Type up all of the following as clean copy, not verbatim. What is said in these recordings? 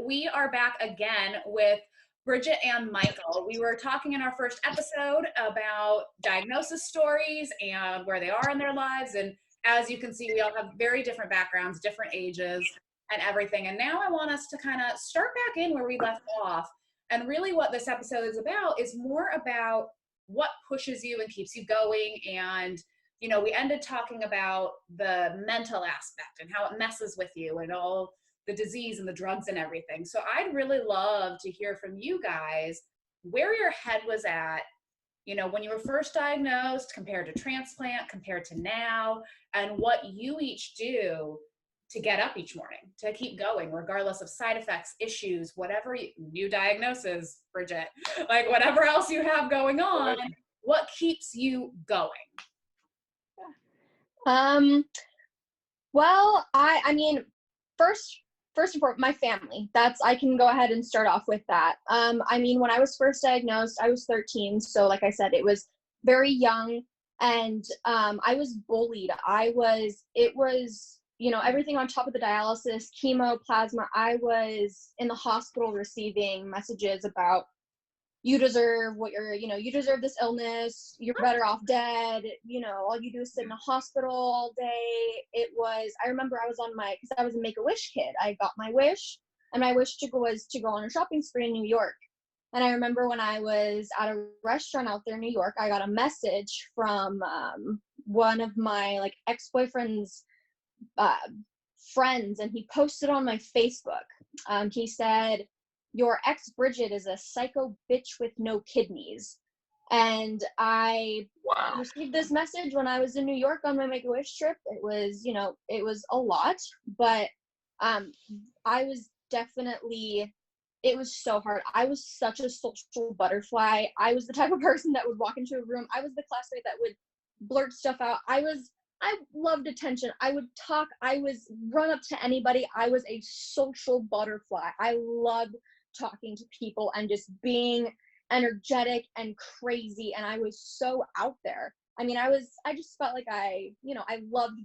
we are back again with Bridget and Michael. We were talking in our first episode about diagnosis stories and where they are in their lives. And as you can see, we all have very different backgrounds, different ages, and everything. And now I want us to kind of start back in where we left off. And really, what this episode is about is more about what pushes you and keeps you going. And we ended talking about the mental aspect and how it messes with you and all the disease and the drugs and everything. So I'd really love to hear from you guys where your head was at, when you were first diagnosed compared to transplant, compared to now, and what you each do to get up each morning, to keep going, regardless of side effects, issues, whatever, new diagnosis, Bridget, like whatever else you have going on, what keeps you going? Well, I mean, first and foremost, my family. I can go ahead and start off with that. I mean, when I was first diagnosed, I was 13. So like I said, it was very young, and I was bullied. It was, everything on top of the dialysis, chemo, plasma. I was in the hospital receiving messages about, you deserve you deserve this illness. You're better off dead. All you do is sit in a hospital all day. I remember I was because I was a Make-A-Wish kid. I got my wish, and my wish was to go on a shopping spree in New York. And I remember when I was at a restaurant out there in New York, I got a message from one of my ex-boyfriend's friends, and he posted on my Facebook. He said, "Your ex Bridget is a psycho bitch with no kidneys." And I received this message when I was in New York on my Make-A-Wish trip. It was, it was a lot, but I was definitely, it was so hard. I was such a social butterfly. I was the type of person that would walk into a room. I was the classmate that would blurt stuff out. I loved attention. I would talk. I was run up to anybody. I was a social butterfly. I loved talking to people and just being energetic and crazy, and I was so out there. I mean, I just felt like I loved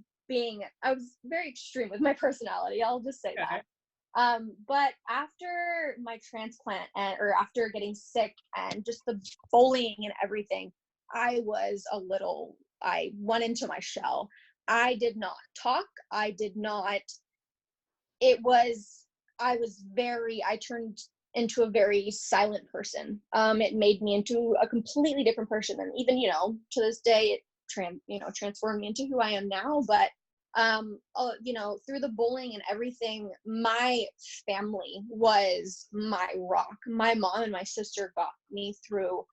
I was very extreme with my personality, I'll just say that. But after my transplant or after getting sick and just the bullying and everything, I went into my shell. I did not talk. I turned into a very silent person. It made me into a completely different person, and even to this day it transformed me into who I am now. But through the bullying and everything, my family was my rock. My mom and my sister got me through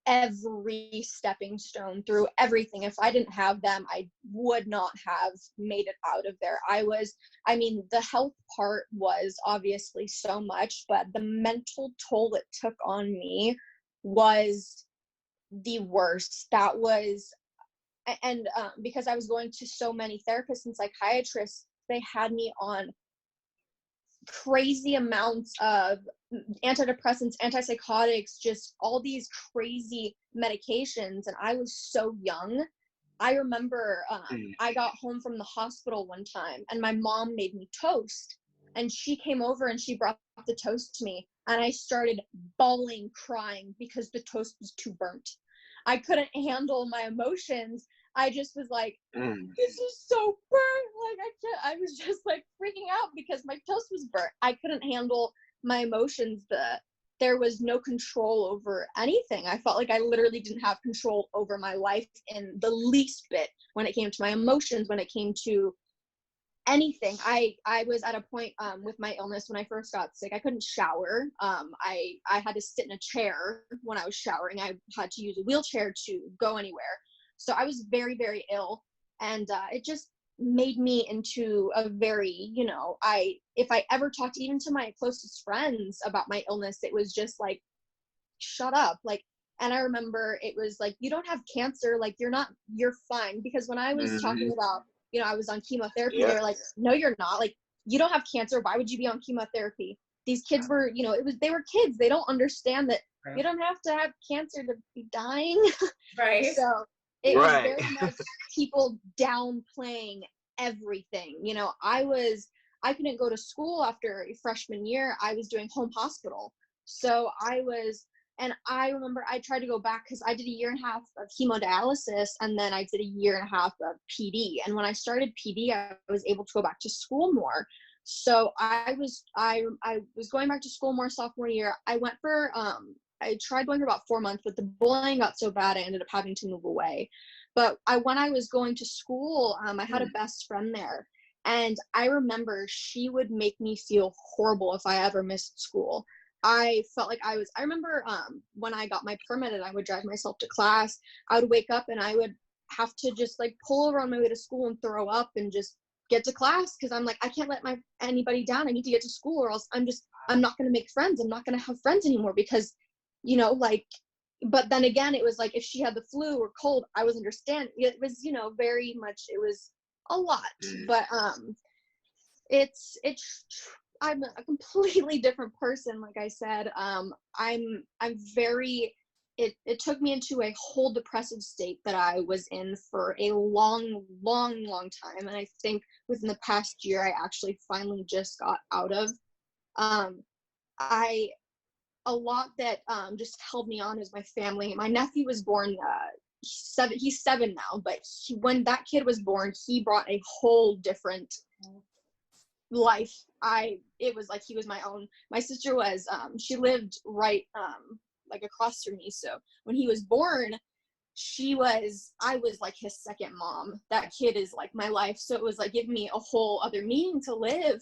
every stepping stone, through everything. If I didn't have them, I would not have made it out of there. The health part was obviously so much, but the mental toll it took on me was the worst. Because I was going to so many therapists and psychiatrists, they had me on crazy amounts of antidepressants, antipsychotics, just all these crazy medications, and I was so young. I remember I got home from the hospital one time, and my mom made me toast, and she came over and she brought the toast to me, and I started bawling, crying because the toast was too burnt. I couldn't handle my emotions. I just was like, this is so burnt. I was just freaking out because my toast was burnt. I couldn't handle my emotions. There was no control over anything. I felt like I literally didn't have control over my life in the least bit when it came to my emotions, when it came to anything. I was at a point with my illness when I first got sick. I couldn't shower. I had to sit in a chair when I was showering. I had to use a wheelchair to go anywhere. So I was very, very ill, and it just made me into a very, if I ever talked even to my closest friends about my illness, it was just like, shut up. And I remember it was like, you don't have cancer. You're fine. Because when I was talking about, I was on chemotherapy, they were like, no, you're not. You don't have cancer. Why would you be on chemotherapy? These kids were, they were kids. They don't understand that you don't have to have cancer to be dying. Right. So it was very much people downplaying everything. I I couldn't go to school after freshman year. I was doing home hospital. So and I remember I tried to go back because I did a year and a half of hemodialysis, and then I did a year and a half of PD. And when I started PD, I was able to go back to school more. So I was going back to school more sophomore year. I tried going for about 4 months, but the bullying got so bad I ended up having to move away. But when I was going to school, I had a best friend there. And I remember she would make me feel horrible if I ever missed school. I felt like I remember when I got my permit and I would drive myself to class, I would wake up and I would have to just like pull over on my way to school and throw up and just get to class, because I'm like, I can't let anybody down. I need to get to school, or else I'm not going to make friends. I'm not going to have friends anymore, because, but then again, it was like, if she had the flu or cold, I was understanding. It was, very much, it was a lot, but I'm a completely different person. Like I said, I'm very, it took me into a whole depressive state that I was in for a long time. And I think within the past year, I actually finally just got out of. A lot that just held me on is my family. My nephew was born, he's 7 now, but when that kid was born, he brought a whole different life. It was like he was my own. My sister was she lived right like across from me, so when he was born, I was like his second mom. That kid is like my life, so it was like giving me a whole other meaning to live.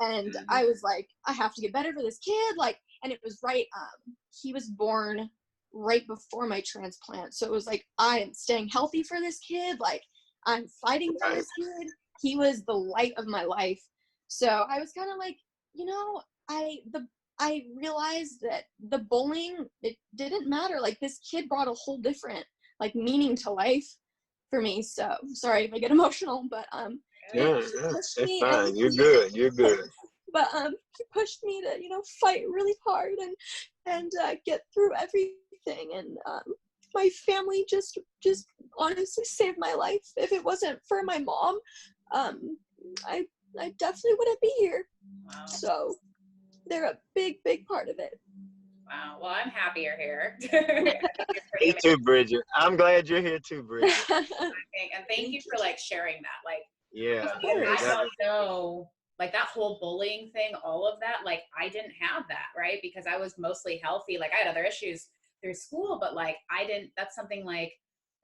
And I was like, I have to get better for this kid, like, and it was right, he was born right before my transplant, so it was like, I am staying healthy for this kid, like, I'm fighting for this kid. He was the light of my life. So I was kind of like, I realized that the bullying, it didn't matter. Like, this kid brought a whole different, like, meaning to life for me. So sorry if I get emotional, but yeah, that's fine. You're good. But he pushed me to, fight really hard and get through everything. And my family just honestly saved my life. If it wasn't for my mom, I definitely wouldn't be here. Wow. So they're a big part of it. Wow. Well, I'm happy you're here. Me too, Bridget. I'm glad you're here too, Bridget. And thank you for like sharing that. Like, yeah, I don't know, like that whole bullying thing, all of that, like I didn't have that, right? Because I was mostly healthy. Like, I had other issues through school, but like that's something like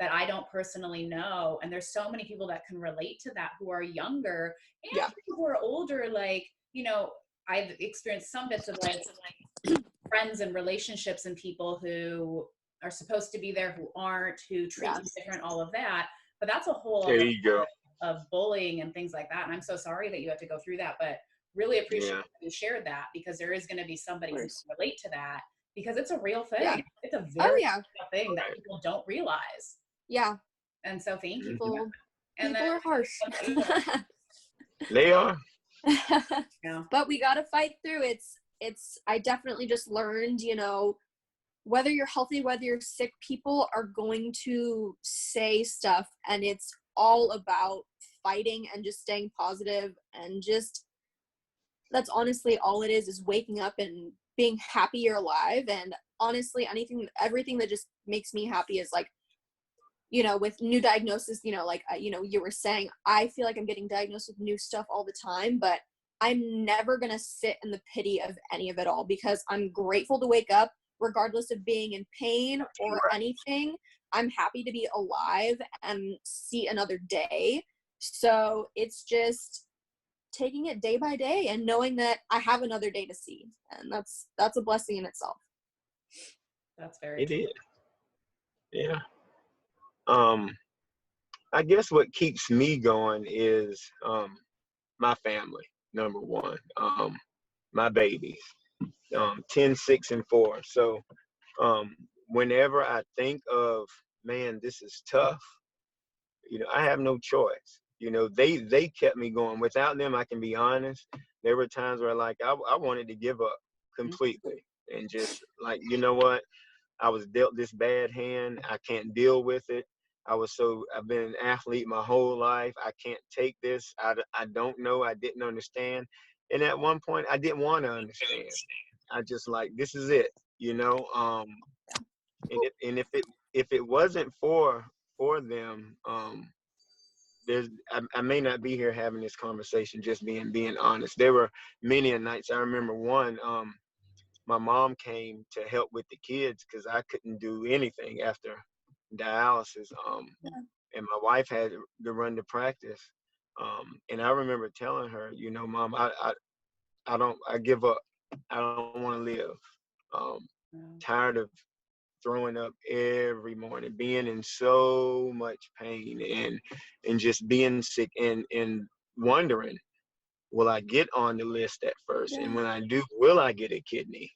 that I don't personally know. And there's so many people that can relate to that who are younger and people who are older. Like, I've experienced some bits of like friends and relationships and people who are supposed to be there who aren't, who treat you different, all of that. But that's a whole there you go. Of bullying and things like that. And I'm so sorry that you had to go through that, but really appreciate that you shared that, because there is going to be somebody who can relate to that, because it's a real thing. Yeah. It's a very real thing that people don't realize. Yeah. And so thank you. People are harsh. They are. Yeah. But we got to fight through. I definitely just learned, whether you're healthy, whether you're sick, people are going to say stuff, and it's all about fighting and just staying positive, and just, that's honestly all it is waking up and being happy you're alive. And honestly, everything that just makes me happy is like, with new diagnosis, like, you were saying, I feel like I'm getting diagnosed with new stuff all the time, but I'm never going to sit in the pity of any of it all, because I'm grateful to wake up regardless of being in pain or anything. I'm happy to be alive and see another day. So it's just taking it day by day and knowing that I have another day to see. And that's a blessing in itself. That's very true. It is. Yeah. I guess what keeps me going is my family, number one. My babies, 10, 6, and 4. So whenever I think of, man, this is tough, I have no choice. They kept me going. Without them, I can be honest, there were times where like I wanted to give up completely and just like, you know what, I was dealt this bad hand, I can't deal with it. I've been an athlete my whole life. I can't take this. I don't know. I didn't understand. And at one point I didn't want to understand. I just like, this is it, you know? If it wasn't for them, I may not be here having this conversation, just being honest. There were many a nights. I remember one, my mom came to help with the kids because I couldn't do anything after dialysis. And my wife had to run the practice. And I remember telling her, you know, Mom, I give up. I don't want to live. Tired of throwing up every morning, being in so much pain and just being sick and wondering, will I get on the list at first? And when I do, will I get a kidney?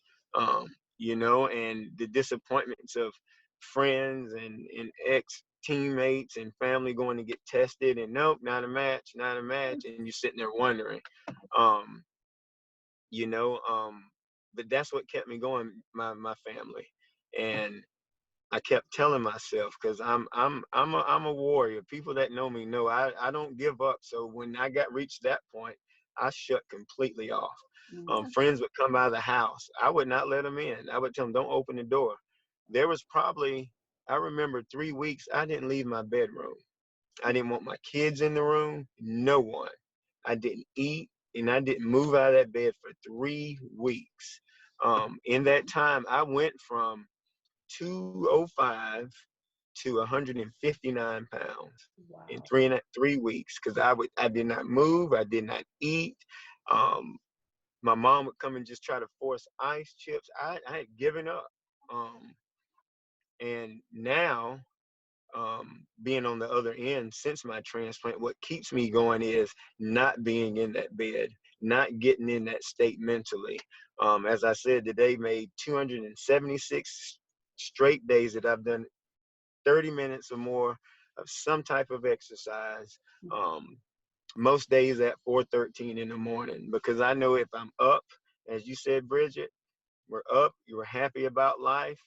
You know, and the disappointments of friends and ex teammates and family going to get tested and nope, not a match, and you're sitting there wondering. You know, but that's what kept me going, my family. And I kept telling myself, because I'm a warrior. People that know me know I don't give up. So when I reached that point, I shut completely off. Friends would come by the house. I would not let them in. I would tell them, don't open the door. There was probably, I remember 3 weeks, I didn't leave my bedroom. I didn't want my kids in the room, no one. I didn't eat, and I didn't move out of that bed for 3 weeks. In that time, I went from 205 to 159 pounds in 3 weeks, because I did not move, I did not eat. My mom would come and just try to force ice chips. I had given up. And now, being on the other end since my transplant, what keeps me going is not being in that bed, not getting in that state mentally. As I said, today made 276 straight days that I've done 30 minutes or more of some type of exercise. Most days at 4:13 in the morning, because I know if I'm up, as you said, Bridget, we're up, you were happy about life.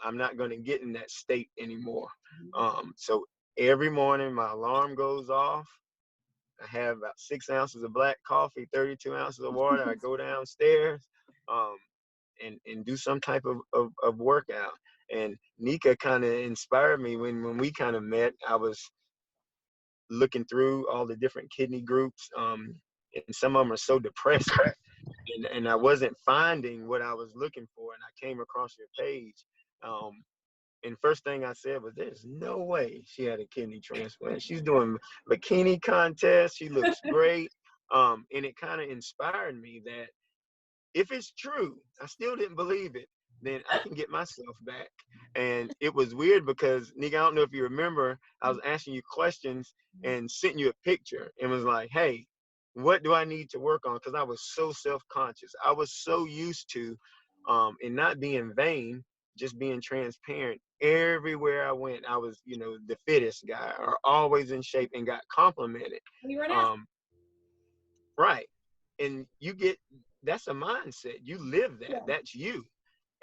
I'm not going to get in that state anymore. So every morning my alarm goes off. I have about 6 ounces of black coffee, 32 ounces of water. I go downstairs and do some type of workout. And Nika kind of inspired me when we kind of met. I was looking through all the different kidney groups, and some of them are so depressing. And I wasn't finding what I was looking for, and I came across your page. And first thing I said was, there's no way she had a kidney transplant. She's doing bikini contests. She looks great. And it kind of inspired me that if it's true, I still didn't believe it, then I can get myself back. And it was weird because, Nika, I don't know if you remember, I was asking you questions and sent you a picture and was like, hey, what do I need to work on? Because I was so self-conscious. I was so used to, and not being vain, just being transparent. Everywhere I went, I was, you know, the fittest guy, or always in shape, and got complimented. You were an athlete. Right. And that's a mindset. You live that. That's you.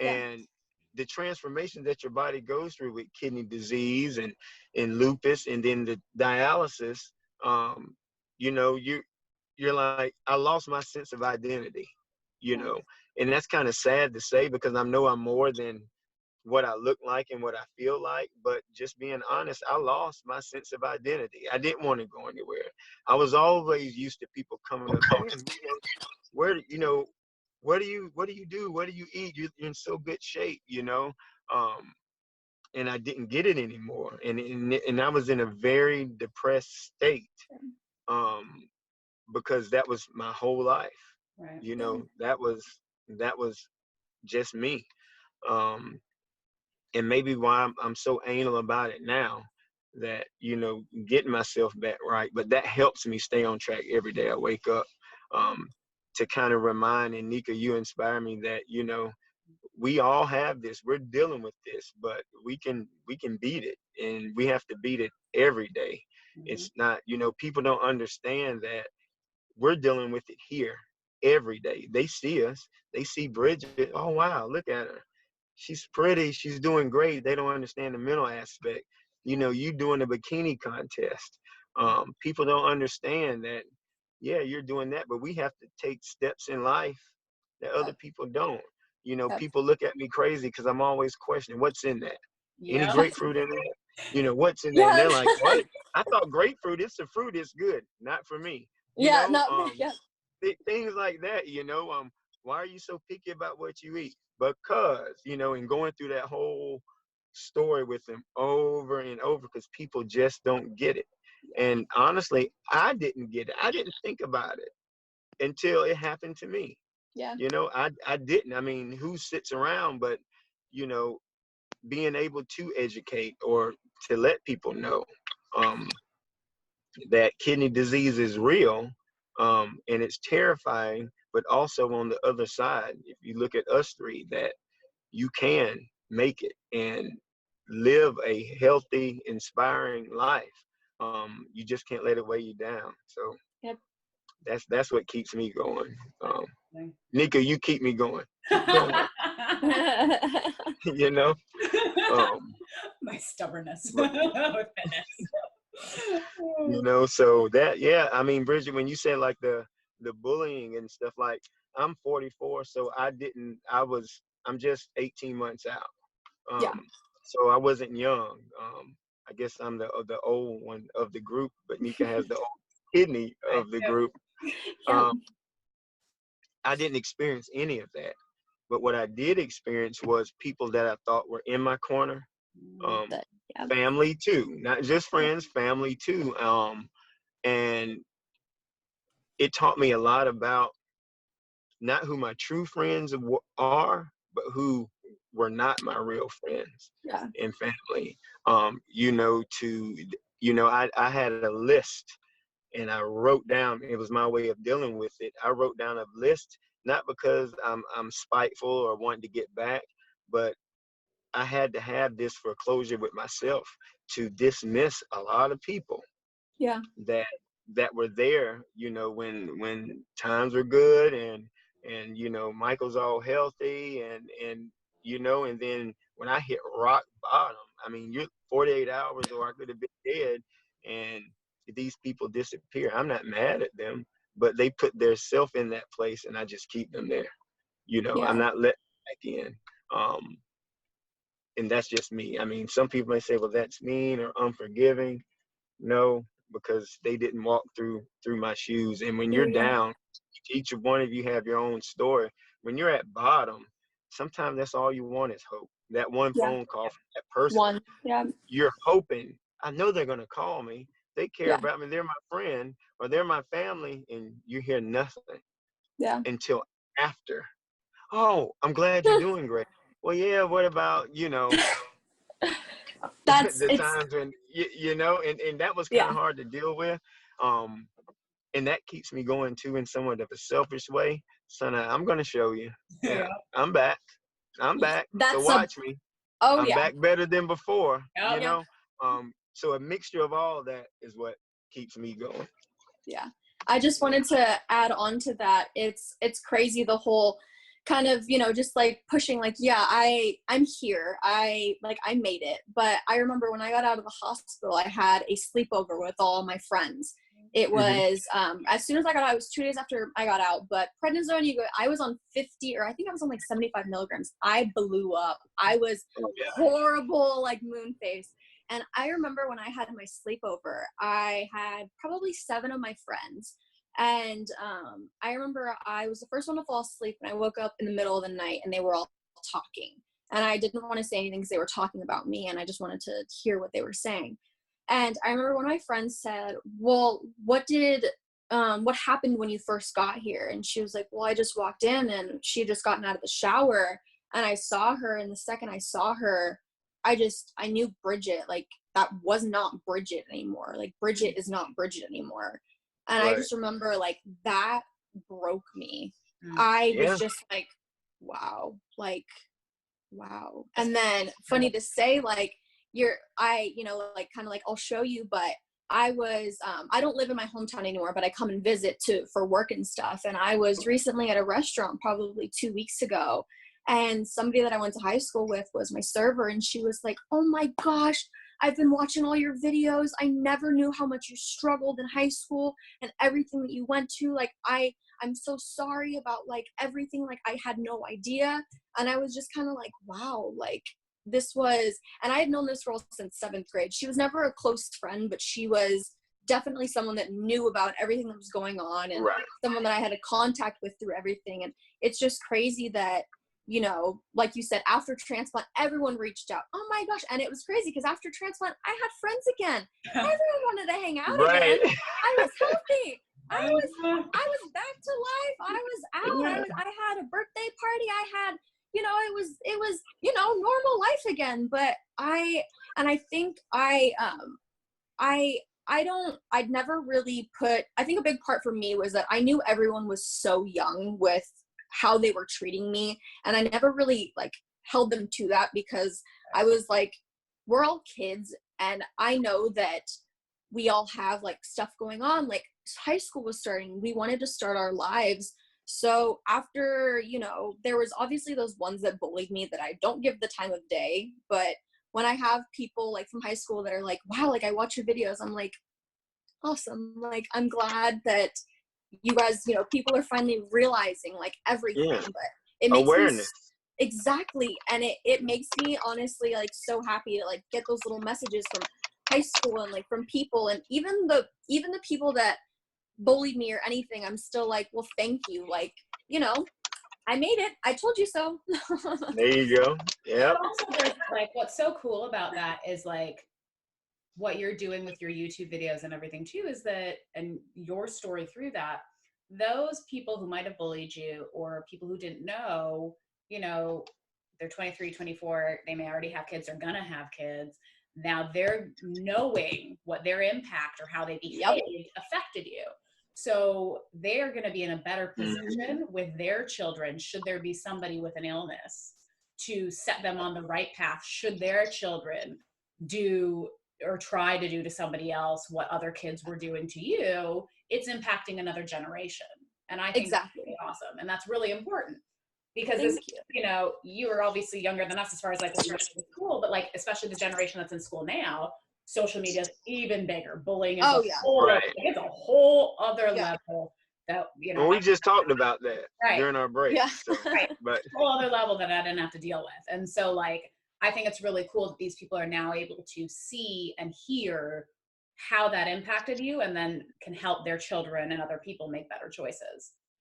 And the transformation that your body goes through with kidney disease and lupus, and then the dialysis, you know, you're like, I lost my sense of identity, you know. And that's kind of sad to say, because I know I'm more than what I look like and what I feel like. But just being honest, I lost my sense of identity. I didn't want to go anywhere. I was always used to people coming up, man, where, you know, what do you do? What do you eat? You're in so good shape, you know. And I didn't get it anymore. And I was in a very depressed state, because that was my whole life. Right. You know, that was just me. And maybe why I'm so anal about it now, that, you know, getting myself back right. But that helps me stay on track every day I wake up, to kind of remind, and Nika, you inspire me that, you know, we all have this, we're dealing with this, but we can beat it, and we have to beat it every day. It's not, you know, people don't understand that we're dealing with it here every day. They see us, they see Bridget, oh wow, look at her, she's pretty, she's doing great. They don't understand the mental aspect. you doing a bikini contest. People don't understand that, yeah, you're doing that, but we have to take steps in life that other people don't. Yep. People look at me crazy because I'm always questioning what's in that. Any Yeah. grapefruit in there? What's in there? And Yeah. they're like, what? I thought grapefruit, it's a fruit, it's good. Not for me. Yeah, no, yeah. Things like that, why are you so picky about what you eat? Because, and going through that whole story with them over and over, because people just don't get it. And honestly, I didn't get it. I didn't think about it until it happened to me. Yeah. I didn't. I mean, who sits around, but, being able to educate or to let people know that kidney disease is real, and it's terrifying, but also on the other side, if you look at us three, that you can make it and live a healthy, inspiring life. You just can't let it weigh you down. So Yep. that's what keeps me going. Nika, you keep me going. Keep going. My stubbornness. So that, yeah, I mean, Bridget, when you said like the bullying and stuff, like I'm 44, so I'm just 18 months out. Yeah. So I wasn't young. I guess I'm the old one of the group, but Nika has the old kidney of the group. Yeah. I didn't experience any of that, but what I did experience was people that I thought were in my corner. Family too, not just friends, family too. And it taught me a lot about not who my true friends are, but who were not my real friends and family. I had a list and I wrote down, it was my way of dealing with it. I wrote down a list, not because I'm spiteful or wanting to get back, but I had to have this for closure with myself to dismiss a lot of people that were there, when times were good and Michael's all healthy and then when I hit rock bottom, I mean, you're 48 hours or I could have been dead, and these people disappear. I'm not mad at them, but they put their self in that place and I just keep them there. I'm not letting back in. And that's just me. I mean, some people may say, well, that's mean or unforgiving. No, because they didn't walk through my shoes. And when you're down, each one of you have your own story. When you're at bottom, sometimes that's all you want is hope. That one phone call from that person. You're hoping, I know they're going to call me. They care about me. They're my friend or they're my family. And you hear nothing until after. Oh, I'm glad you're doing great. Well, yeah, what about, the times when, and that was kind of hard to deal with. And that keeps me going too in somewhat of a selfish way. So now I'm going to show you. Yeah, I'm back. So watch me. I'm back better than before, So a mixture of all that is what keeps me going. Yeah. I just wanted to add on to that. It's crazy, the whole kind of, just like pushing, like, I'm here. I made it. But I remember when I got out of the hospital, I had a sleepover with all my friends. It was, as soon as I got out, it was 2 days after I got out, but prednisone, I was on 50, or I think I was on like 75 milligrams. I blew up. I was horrible, like moon face. And I remember when I had my sleepover, I had probably 7 of my friends. And I remember I was the first one to fall asleep, and I woke up in the middle of the night and they were all talking. And I didn't want to say anything because they were talking about me, and I just wanted to hear what they were saying. And I remember one of my friends said, well, what happened when you first got here? And she was like, well, I just walked in and she had just gotten out of the shower and I saw her. And the second I saw her, I knew Brigette, like that was not Brigette anymore. Like Brigette is not Brigette anymore. And I just remember like that broke me. I was just like, wow. And then funny to say, like, I'll show you, but I was, I don't live in my hometown anymore, but I come and visit for work and stuff. And I was recently at a restaurant probably 2 weeks ago, and somebody that I went to high school with was my server. And she was like, oh my gosh, I've been watching all your videos. I never knew how much you struggled in high school and everything that you went to. Like, I'm so sorry about like everything. Like, I had no idea. And I was just kind of like, wow, like this was, and I had known this girl since 7th grade. She was never a close friend, but she was definitely someone that knew about everything that was going on, and Right. someone that I had a contact with through everything. And it's just crazy that, you know, like you said, after transplant, everyone reached out. Oh my gosh. And it was crazy because after transplant, I had friends again. Everyone wanted to hang out Right. again. I was healthy. I was back to life. I was out. I had a birthday party. I had, you know, it was, you know, normal life again. But I'd never really I think a big part for me was that I knew everyone was so young with how they were treating me, and I never really like held them to that, because I was like, we're all kids, and I know that we all have like stuff going on. Like, high school was starting, we wanted to start our lives. So after, you know, there was obviously those ones that bullied me that I don't give the time of day, but when I have people like from high school that are like, wow, like I watch your videos, I'm like, awesome. Like, I'm glad that you guys, you know, people are finally realizing like everything. Yeah. But it makes Awareness. exactly. And it makes me honestly like so happy to like get those little messages from high school and like from people, and even the people that bullied me or anything, I'm still like, well, thank you. Like, you know, I made it. I told you so. There you go. Yep. But also, there's like, what's so cool about that is like what you're doing with your YouTube videos and everything too, is that, and your story through that, those people who might have bullied you or people who didn't know, you know, they're 23, 24, they may already have kids, they're gonna have kids. Now they're knowing what their impact or how they behaved affected you. So they're going to be in a better position with their children, should there be somebody with an illness, to set them on the right path, should their children do or try to do to somebody else what other kids were doing to you. It's impacting another generation. And I think Exactly. that's really awesome. And that's really important, because Thank this, you know, you are obviously younger than us as far as like when you're in school, but like especially the generation that's in school now, social media is even bigger. Bullying is it's a whole other level that, you know. Well, we just talked about that during our break. Yeah. So, but a whole other level that I didn't have to deal with. And so like, I think it's really cool that these people are now able to see and hear how that impacted you, and then can help their children and other people make better choices.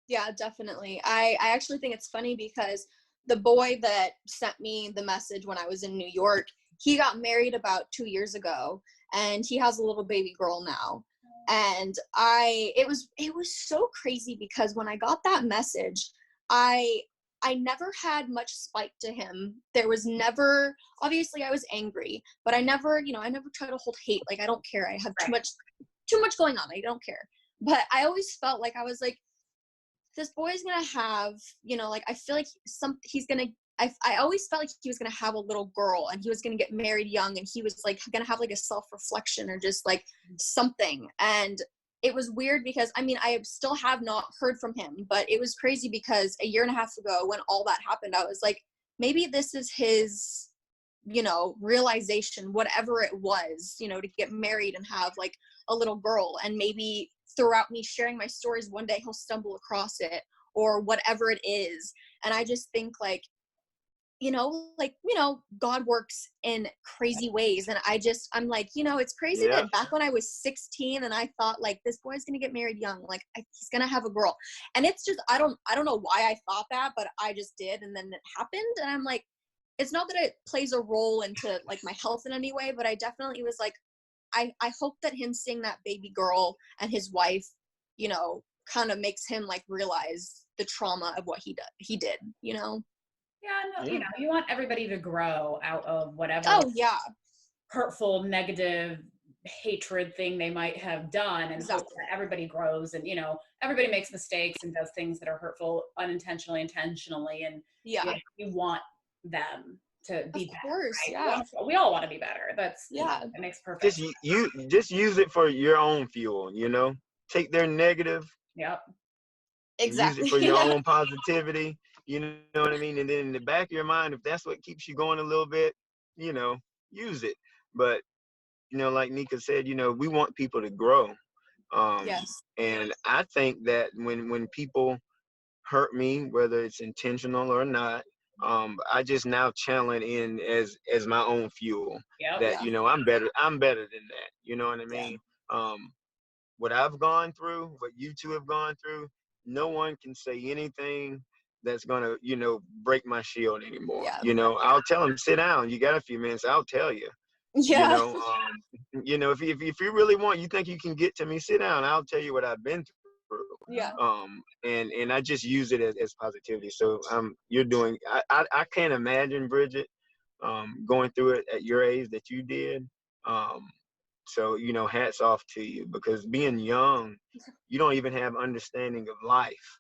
Yeah, definitely. I actually think it's funny because the boy that sent me the message when I was in New York, he got married about 2 years ago, and he has a little baby girl now. And it was so crazy, because when I got that message, I never had much spite to him. There was never, obviously I was angry, but I never try to hold hate. Like, I don't care. I have too much going on. I don't care. But I always felt like I was like, this boy's gonna have, you know, like, I feel like I always felt like he was gonna have a little girl, and he was gonna get married young, and he was like gonna have like a self-reflection or just like something. And it was weird because, I mean, I still have not heard from him, but it was crazy because a year and a half ago when all that happened, I was like, maybe this is his, you know, realization, whatever it was, you know, to get married and have like a little girl. And maybe throughout me sharing my stories, one day he'll stumble across it, or whatever it is. And I just think like, you know, God works in crazy ways. And I'm like, you know, it's crazy that back when I was 16 and I thought like, this boy's going to get married young, like he's going to have a girl. And it's just, I don't know why I thought that, but I just did. And then it happened. And I'm like, it's not that it plays a role into like my health in any way, but I definitely was like, I hope that him seeing that baby girl and his wife, you know, kind of makes him like realize the trauma of what he did, you know? Yeah, no, you know, you want everybody to grow out of whatever hurtful, negative, hatred thing they might have done, and hope that everybody grows, and, you know, everybody makes mistakes and does things that are hurtful unintentionally, intentionally, and you know, you want them to be better. Of course, right? We all want to be better. That's it makes perfect sense. Just use it for your own fuel, you know? Take their negative. Exactly. Use it for your own positivity. You know what I mean? And then in the back of your mind, if that's what keeps you going a little bit, you know, use it. But like Nika said, we want people to grow. Yes. And I think that when people hurt me, whether it's intentional or not, I just now channel it in as my own fuel. Yep. That I'm better than that. You know what I Yeah. mean? What I've gone through, what you two have gone through, no one can say anything that's gonna break my shield anymore. Yeah. I'll tell them, sit down, you got a few minutes, I'll tell you. Yeah. If you really want, you think you can get to me, sit down, I'll tell you what I've been through. Yeah. And I just use it as positivity. So you're doing, I can't imagine, Bridget, going through it at your age that you did. So hats off to you, because being young, you don't even have understanding of life.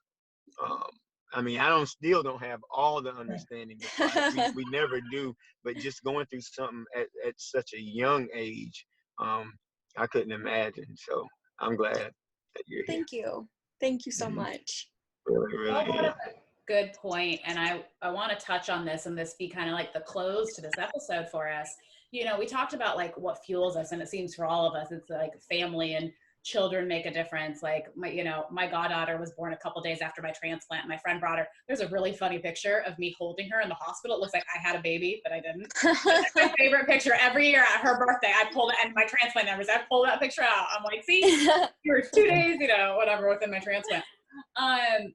I still don't have all the understanding of life. We never do, but just going through something at such a young age, I couldn't imagine. So I'm glad that you're here. Thank you so much. Really, really. What a good point. And I want to touch on this, and this be kind of like the close to this episode for us. We talked about like what fuels us, and it seems for all of us, it's like family and children make a difference. Like my goddaughter was born a couple days after my transplant. My friend brought her. There's a really funny picture of me holding her in the hospital. It looks like I had a baby, but I didn't. That's my favorite picture. Every year at her birthday, I pull it, and my transplant numbers, I pull that picture out. I'm like, see, you were 2 days, whatever, within my transplant. And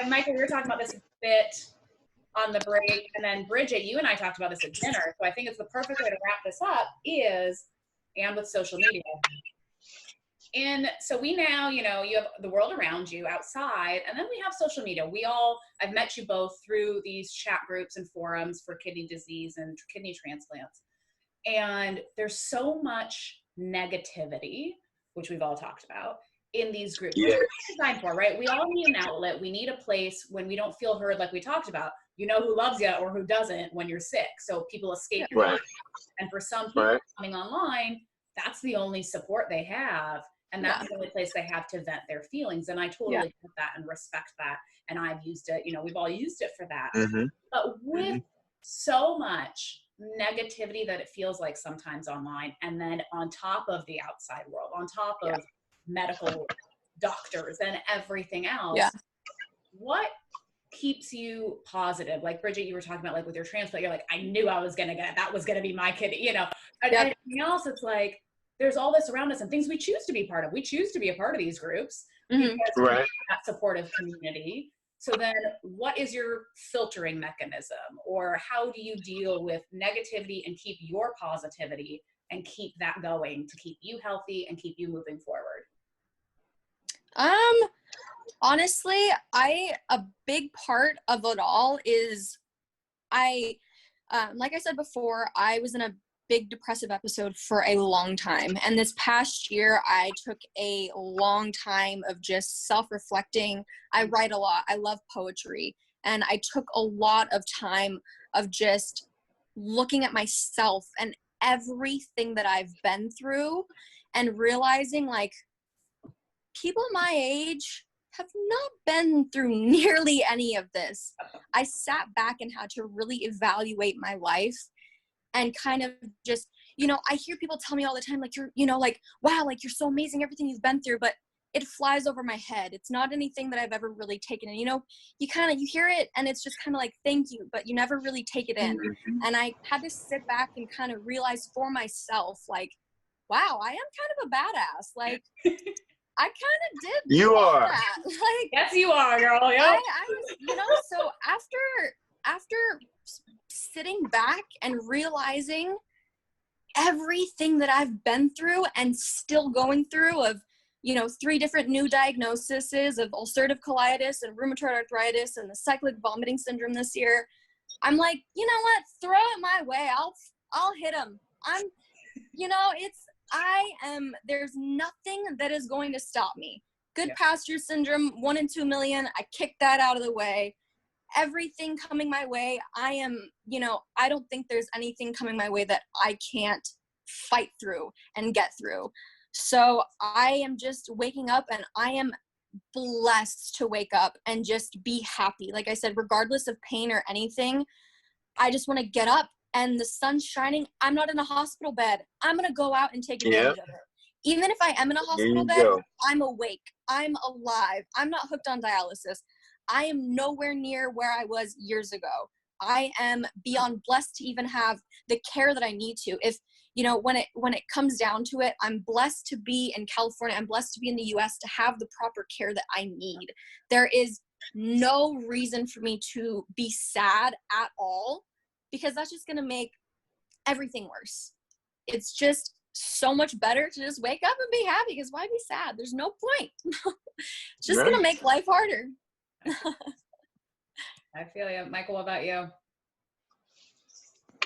Michael, we were talking about this a bit on the break, and then Bridget, you and I talked about this at dinner. So I think it's the perfect way to wrap this up and with social media. And so we now, you have the world around you outside, and then we have social media. I've met you both through these chat groups and forums for kidney disease and kidney transplants. And there's so much negativity, which we've all talked about, in these groups. Yes. Which it's designed for, right? We all need an outlet. We need a place when we don't feel heard, like we talked about. Who loves you or who doesn't when you're sick. So people escape. Right. And for some people coming online, that's the only support they have. And that's the only place they have to vent their feelings. And I totally get that and respect that. And I've used it, we've all used it for that. Mm-hmm. But with so much negativity that it feels like sometimes online, and then on top of the outside world, on top of medical doctors and everything else, what keeps you positive? Like Bridget, you were talking about, like with your transplant, you're like, I knew I was going to get it. That was going to be my kid, and everything else. It's like, there's all this around us and things we choose to be part of. We choose to be a part of these groups because we have that supportive community. So then what is your filtering mechanism, or how do you deal with negativity and keep your positivity and keep that going to keep you healthy and keep you moving forward? Honestly, a big part of it all is like I said before, I was in a big depressive episode for a long time. And this past year, I took a long time of just self-reflecting. I write a lot. I love poetry. And I took a lot of time of just looking at myself and everything that I've been through and realizing, like, people my age have not been through nearly any of this. I sat back and had to really evaluate my life and kind of just, I hear people tell me all the time, like, you're, like, wow, like, you're so amazing, everything you've been through, but it flies over my head. It's not anything that I've ever really taken in. You hear it and it's just kind of like, thank you, but you never really take it in. And I had to sit back and kind of realize for myself, like, wow, I am kind of a badass. Like, I kind of did. You are. That. Like, yes, you are, girl. Yep. I was, so after sitting back and realizing everything that I've been through and still going through, of 3 different new diagnoses of ulcerative colitis and rheumatoid arthritis and the cyclic vomiting syndrome this year, I'm like, you know what? Throw it my way. I'll hit them. There's nothing that is going to stop me. Good pasture syndrome, 1 in 2 million. I kicked that out of the way. Everything coming my way, I don't think there's anything coming my way that I can't fight through and get through. So I am just waking up, and I am blessed to wake up and just be happy. Like I said, regardless of pain or anything, I just want to get up and the sun's shining, I'm not in a hospital bed. I'm going to go out and take advantage of it. Even if I am in a hospital bed, I'm awake. I'm alive. I'm not hooked on dialysis. I am nowhere near where I was years ago. I am beyond blessed to even have the care that I need to. If, you know, when it comes down to it, I'm blessed to be in California. I'm blessed to be in the US to have the proper care that I need. There is no reason for me to be sad at all, because that's just going to make everything worse. It's just so much better to just wake up and be happy, because why be sad? There's no point. It's just going to make life harder. I feel you. Michael, what about you?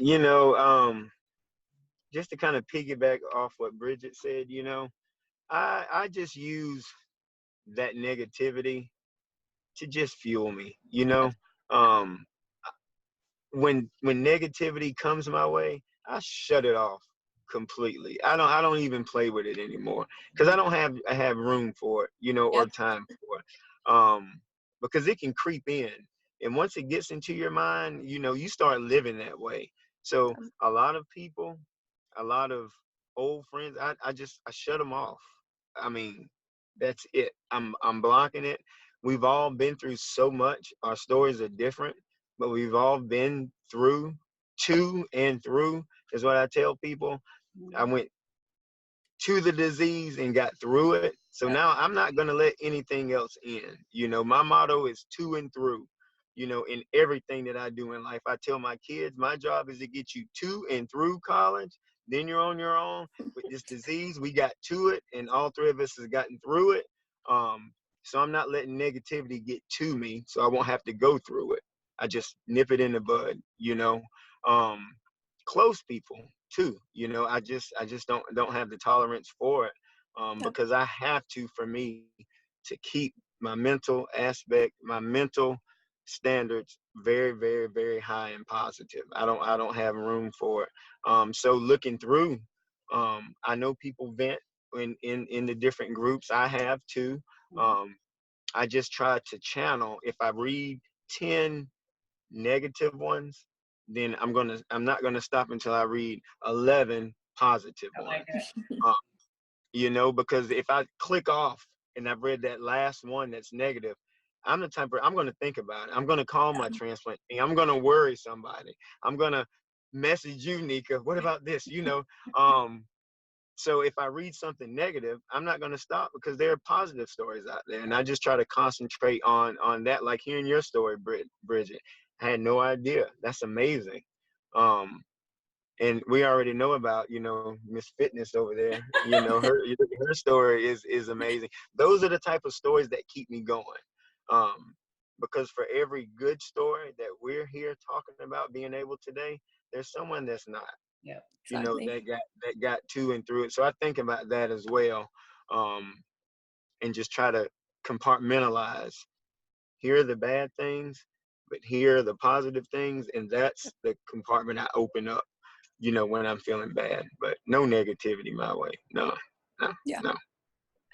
You know, just to kind of piggyback off what Bridget said, you know, I just use that negativity to just fuel me, you know. When negativity comes my way, I shut it off completely. I don't even play with it anymore, because I don't have room for it, you know, or time for it. Because it can creep in, and once it gets into your mind, you know, you start living that way. So a lot of people, a lot of old friends, I shut them off. I mean, that's it. I'm blocking it. We've all been through so much. Our stories are different, but we've all been through, to and through, is what I tell people. I went to the disease and got through it. So now I'm not going to let anything else in. You know, my motto is to and through, you know, in everything that I do in life. I tell my kids, my job is to get you to and through college. Then you're on your own. With this disease, we got to it, and all three of us has gotten through it. So I'm not letting negativity get to me, so I won't have to go through it. I just nip it in the bud, you know. Close people too, you know, I just don't have the tolerance for it, because I have to, for me to keep my mental aspect, my mental standards very, very, very high and positive. I don't have room for it. So looking through, I know people vent in the different groups. I have too. I just try to channel. If I read 10 negative ones, then I'm not gonna stop until I read 11 positive ones. You know, because if I click off and I've read that last one that's negative, I'm the type of, I'm gonna think about it. I'm gonna call my transplant team. I'm gonna worry somebody. I'm gonna message you, Nika. What about this? You know, so if I read something negative, I'm not going to stop, because there are positive stories out there. And I just try to concentrate on that, like hearing your story, Bridget. I had no idea. That's amazing. And we already know about, you know, Miss Fitness over there. You know, her story is amazing. Those are the type of stories that keep me going. Because for every good story that we're here talking about being able today, there's someone that's not. Yeah, exactly. You know, that got to and through it. So I think about that as well, and just try to compartmentalize. Here are the bad things, but here are the positive things, and that's the compartment I open up, you know, when I'm feeling bad. But no negativity my way. No.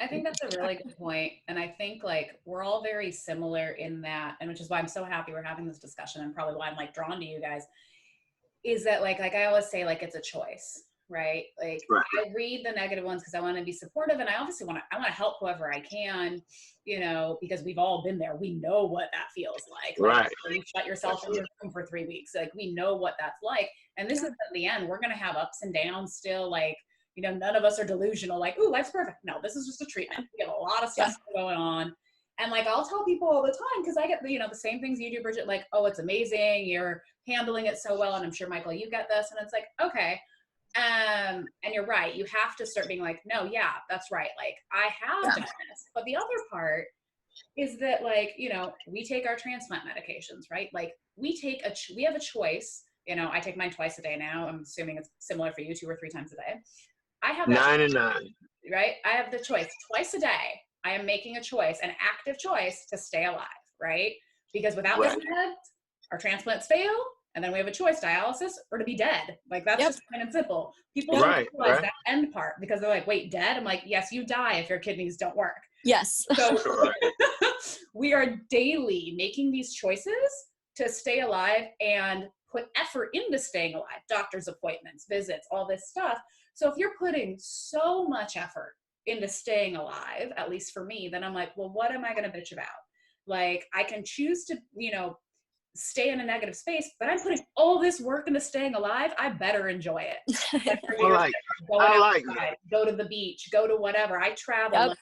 I think that's a really good point. And I think like we're all very similar in that, and which is why I'm so happy we're having this discussion, and probably why I'm like drawn to you guys, is that like I always say, like, it's a choice, right? Like I read the negative ones because I want to be supportive, and I obviously want to help whoever I can, you know, because we've all been there. We know what that feels like. Like you shut yourself in your room for 3 weeks. Like we know what that's like. And this is at the end. We're gonna have ups and downs still. Like, you know, none of us are delusional. Like, ooh, life's perfect. No, this is just a treatment. We have a lot of stuff going on. And like, I'll tell people all the time, because I get, you know, the same things you do, Bridget, like, oh, it's amazing. You're handling it so well. And I'm sure, Michael, you get this. And it's like, okay. And you're right. You have to start being like, no, yeah, that's right. Like I have done this. But the other part is that, like, you know, we take our transplant medications, right? Like we have a choice. You know, I take mine twice a day now. I'm assuming it's similar for you, 2 or 3 times a day. I have 9 and 9. Right? I have the choice twice a day. I am making a choice, an active choice to stay alive, right? Because without this meds, our transplants fail, and then we have a choice, dialysis or to be dead. Like that's just plain and simple. People don't realize that end part, because they're like, wait, dead? I'm like, yes, you die if your kidneys don't work. Yes. So we are daily making these choices to stay alive and put effort into staying alive, doctor's appointments, visits, all this stuff. So if you're putting so much effort into staying alive, at least for me, then I'm like, well, what am I going to bitch about? Like, I can choose to, stay in a negative space, but I'm putting all this work into staying alive. I better enjoy it. Go to the beach, go to whatever. I travel. Yep. Like,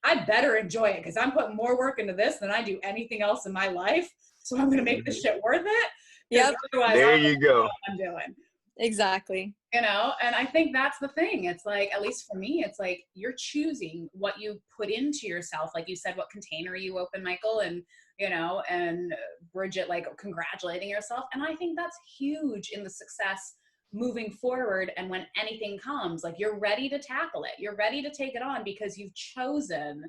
I better enjoy it because I'm putting more work into this than I do anything else in my life. So I'm going to make this shit worth it. Yep. There you go. What I'm doing. Exactly. And I think that's the thing. It's like, at least for me, it's like you're choosing what you put into yourself. Like you said, what container you open, Michael, and and Brigette, like congratulating yourself. And I think that's huge in the success moving forward. And when anything comes, like you're ready to tackle it. You're ready to take it on because you've chosen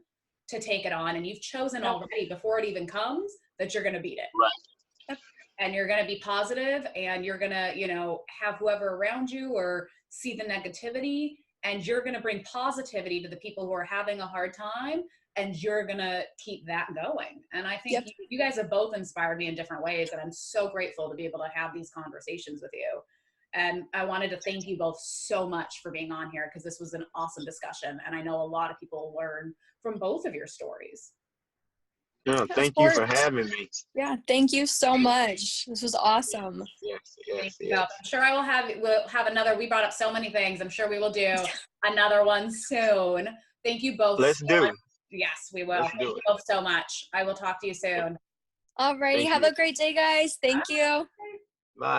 to take it on, and you've chosen already before it even comes that you're going to beat it. Right. And you're going to be positive, and you're going to, have whoever around you or see the negativity, and you're going to bring positivity to the people who are having a hard time, and you're going to keep that going. And I think you guys have both inspired me in different ways, and I'm so grateful to be able to have these conversations with you. And I wanted to thank you both so much for being on here, because this was an awesome discussion, and I know a lot of people learn from both of your stories. No, thank you for having me. Yeah, thank you so much. This was awesome. Yes. I'm sure we'll have another. We brought up so many things. I'm sure we will do another one soon. Thank you both. Let's do it. Yes, we will. Thank you both so much. I will talk to you soon. Alrighty, have a great day, guys. Thank you.